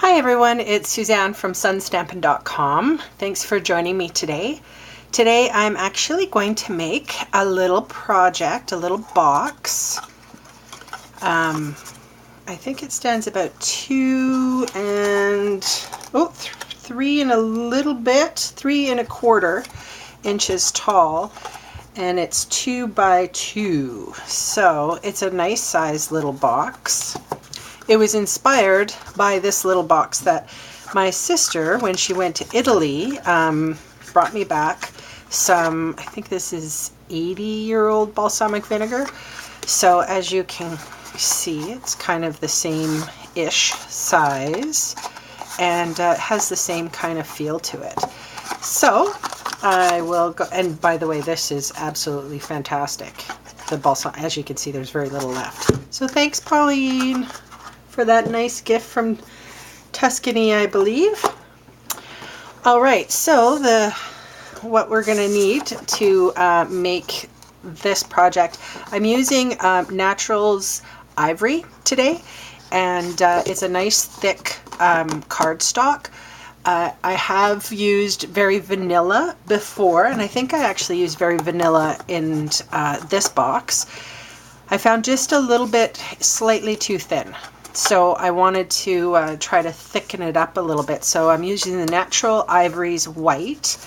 Hi everyone, it's Suzanne from Stampin.com. Thanks for joining me today. Today I'm actually going to make a little project, a little box. I think it stands about 3 and a little bit, 3¼ inches tall, and it's 2 by 2. So it's a nice size little box. It was inspired by this little box that my sister, when she went to Italy, brought me back some, I think this is 80-year-old balsamic vinegar. So as you can see, it's kind of the same-ish size, and it has the same kind of feel to it. So I will go, and by the way, this is absolutely fantastic. The balsam, as you can see, there's very little left. So thanks, Pauline, for that nice gift from Tuscany, I believe. All right, so what we're going to need to make this project, I'm using Naturals Ivory today, and it's a nice thick cardstock. I have used Very Vanilla before, and I think I actually used Very Vanilla in this box. I found just a little bit slightly too thin. So I wanted to try to thicken it up a little bit. So I'm using the Natural Ivory's white,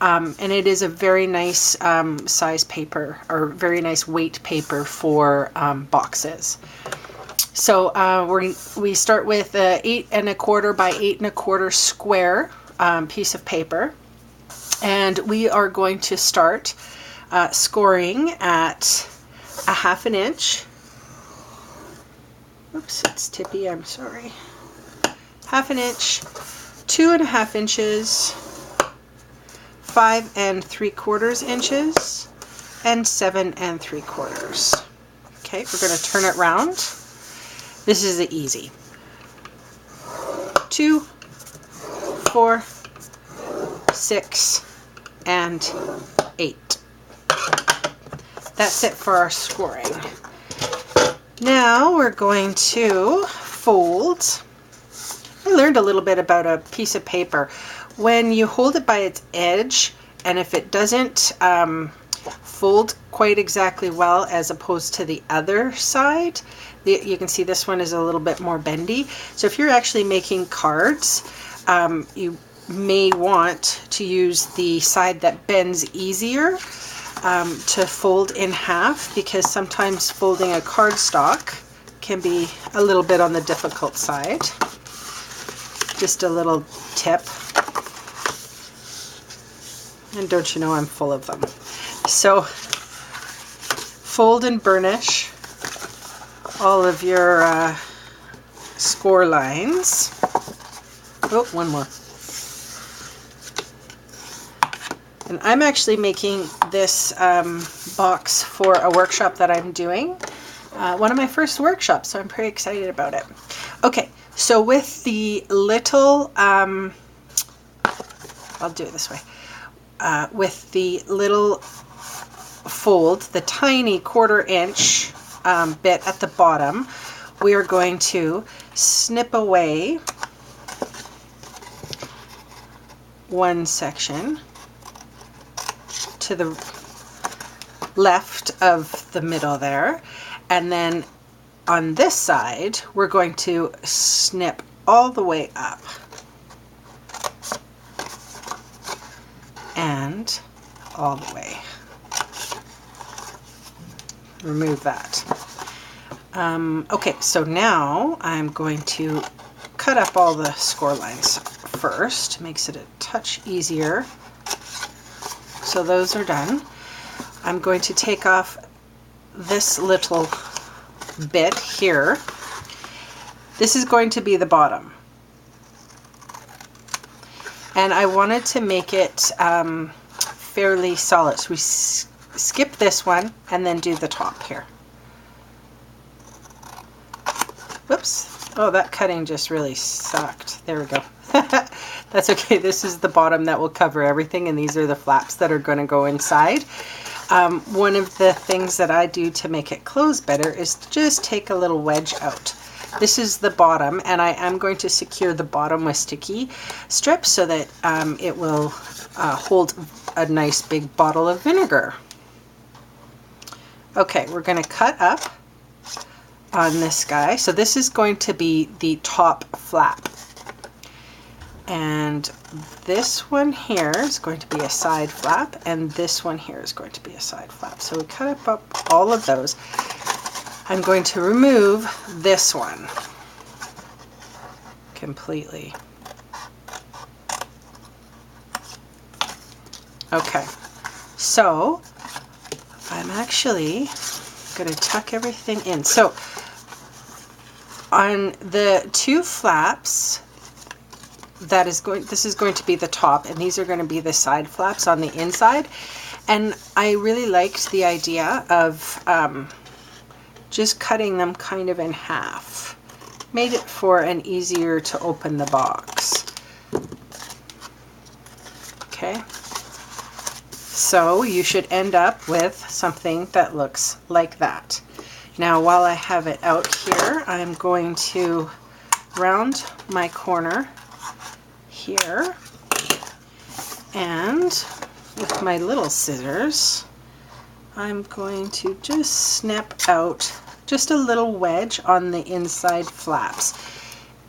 and it is a very nice size paper, or very nice weight paper for boxes. So we start with a 8¼ by 8¼ square piece of paper, and we are going to start scoring at 1/2 inch. Oops, it's tippy, I'm sorry. 1/2 inch, 2½ inches, 5¾ inches, and 7¾ Okay, we're going to turn it round. This is the easy. 2, 4, 6, and 8. That's it for our scoring. Now we're going to fold. I learned a little bit about a piece of paper. When you hold it by its edge, and if it doesn't fold quite exactly well as opposed to the other side, you can see this one is a little bit more bendy. So if you're actually making cards, you may want to use the side that bends easier to fold in half, because sometimes folding a cardstock can be a little bit on the difficult side. Just a little tip. And don't you know, I'm full of them. So fold and burnish all of your score lines. Oh, one more. And I'm actually making this box for a workshop that I'm doing. One of my first workshops, so I'm pretty excited about it. Okay, so with the little, I'll do it this way. With the little fold, the tiny 1/4 inch bit at the bottom, we are going to snip away one section to the left of the middle there, and then on this side we're going to snip all the way up and all the way. Remove that. Okay, so now I'm going to cut up all the score lines first. Makes it a touch easier. So those are done. I'm going to take off this little bit here. This is going to be the bottom. And I wanted to make it fairly solid. So we skip this one and then do the top here. Whoops. Oh, that cutting just really sucked. There we go. That's okay. This is the bottom that will cover everything, and these are the flaps that are going to go inside. One of the things that I do to make it close better is to just take a little wedge out. this is the bottom, and I am going to secure the bottom with sticky strips so that it will hold a nice big bottle of vinegar. Okay, we're going to cut up on this guy. So this is going to be the top flap. And this one here is going to be a side flap, and this one here is going to be a side flap. So we cut up all of those. I'm going to remove this one completely. Okay, so I'm actually going to tuck everything in. So on the two flaps, this is going to be the top, and these are going to be the side flaps on the inside. And I really liked the idea of just cutting them kind of in half. Made it for an easier to open the box. Okay. So you should end up with something that looks like that. Now, while I have it out here, I'm going to round my corner here, and with my little scissors, I'm going to just snip out just a little wedge on the inside flaps.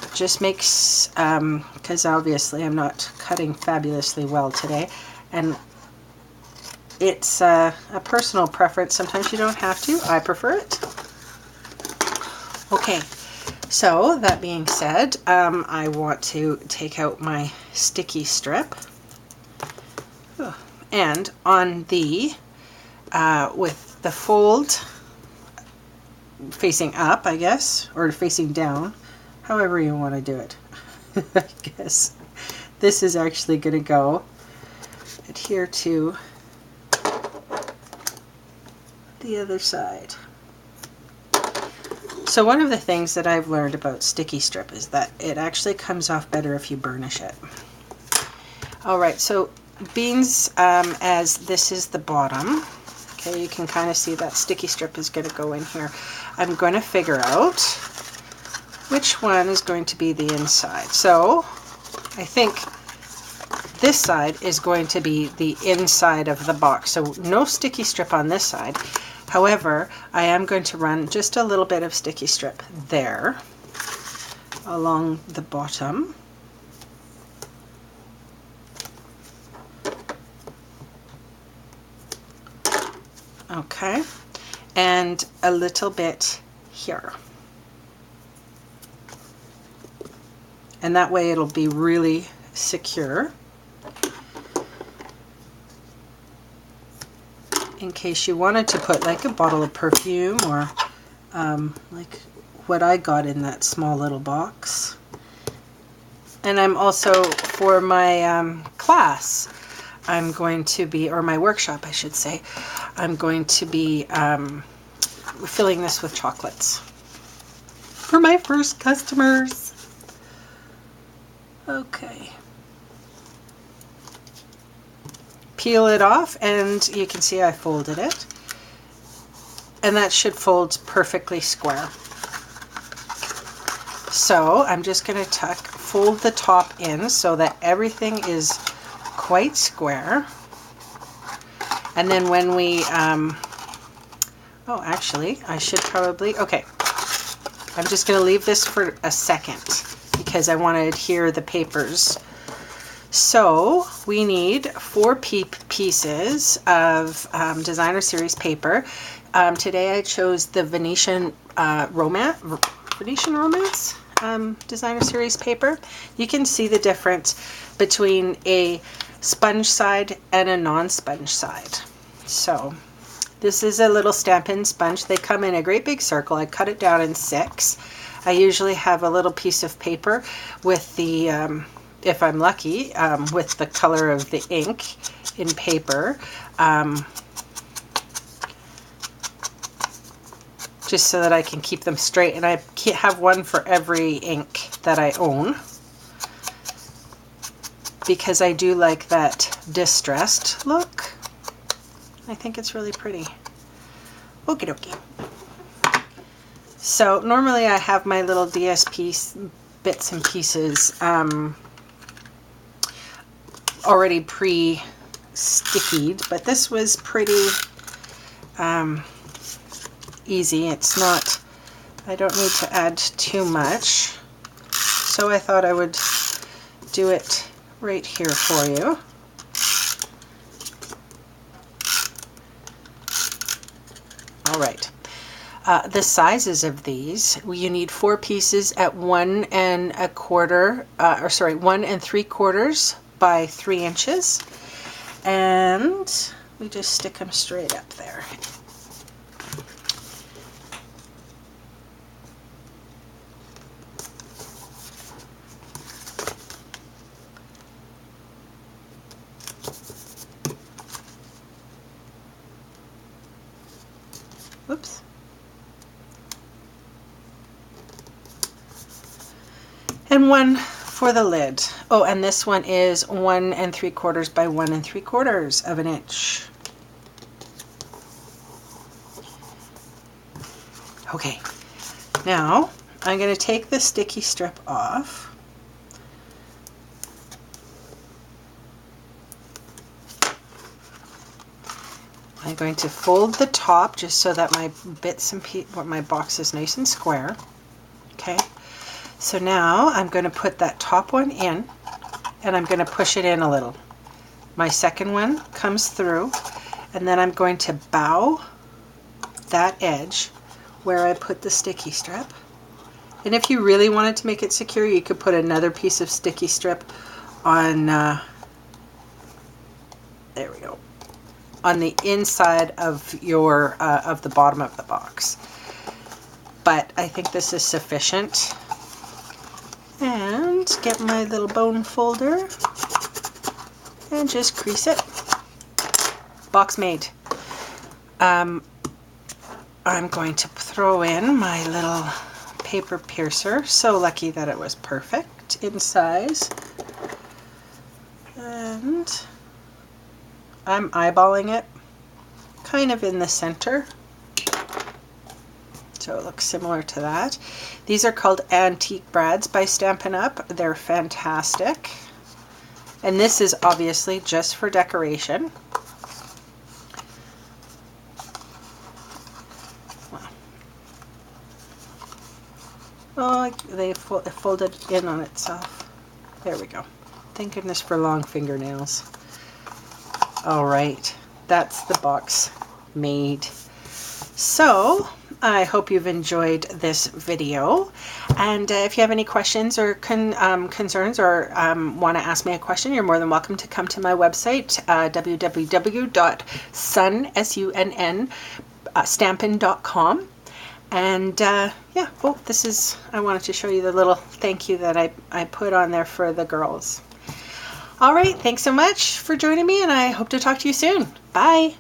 It just makes, because obviously I'm not cutting fabulously well today, and it's a personal preference. Sometimes you don't have to. I prefer it. Okay, so that being said, I want to take out my sticky strip. And on the, with the fold facing up, I guess, or facing down, however you want to do it. I guess this is actually going to go adhere to the other side. So one of the things that I've learned about sticky strip is that it actually comes off better if you burnish it. Alright, so beans, as this is the bottom, okay, you can kind of see that sticky strip is going to go in here. I'm going to figure out which one is going to be the inside. So I think this side is going to be the inside of the box. So no sticky strip on this side. However, I am going to run just a little bit of sticky strip there along the bottom. Okay, and a little bit here. And that way it'll be really secure. In case you wanted to put like a bottle of perfume or like what I got in that small little box. And I'm also, for my class, I'm going to be, or my workshop I should say, I'm going to be filling this with chocolates for my first customers. Okay. Peel it off, and you can see I folded it, and that should fold perfectly square. So I'm just going to fold the top in so that everything is quite square. And then when we oh, actually I should probably, okay, I'm just going to leave this for a second because I want to adhere the papers. So we need 4 pieces of designer series paper. Today I chose the Venetian Romance designer series paper. You can see the difference between a sponge side and a non-sponge side. So this is a little Stampin' sponge. They come in a great big circle. I cut it down in 6. I usually have a little piece of paper with the if I'm lucky, with the color of the ink in paper, just so that I can keep them straight. And I have one for every ink that I own, because I do like that distressed look. I think it's really pretty. Okie dokie. So normally I have my little DSP bits and pieces already pre-stickied, but this was pretty easy. It's not, I don't need to add too much, so I thought I would do it right here for you. All right. The sizes of these, you need 4 pieces at 1 1/4, 1 3/4 by 3 inches, and we just stick them straight up there. Whoops. And 1 for the lid. Oh, and this one is 1 3/4 by 1 3/4 of an inch. Okay, now I'm going to take the sticky strip off. I'm going to fold the top just so that my bits and my box is nice and square. Okay, so now I'm going to put that top one in, and I'm going to push it in a little. My second one comes through, and then I'm going to bow that edge where I put the sticky strip. And if you really wanted to make it secure, you could put another piece of sticky strip on, there we go, on the inside of your of the bottom of the box. But I think this is sufficient. And get my little bone folder and just crease it. Box made. I'm going to throw in my little paper piercer. So lucky that it was perfect in size. And I'm eyeballing it kind of in the center, so it looks similar to that. These are called Antique Brads by Stampin' Up. They're fantastic. And this is obviously just for decoration. Wow. Oh, it folded in on itself. There we go. Thank goodness for long fingernails. All right, that's the box made. So I hope you've enjoyed this video, and if you have any questions or concerns or want to ask me a question, you're more than welcome to come to my website, www.SuNN Stampin.com. And yeah, oh, this is, I wanted to show you the little thank you that I put on there for the girls. All right, thanks so much for joining me, and I hope to talk to you soon. Bye.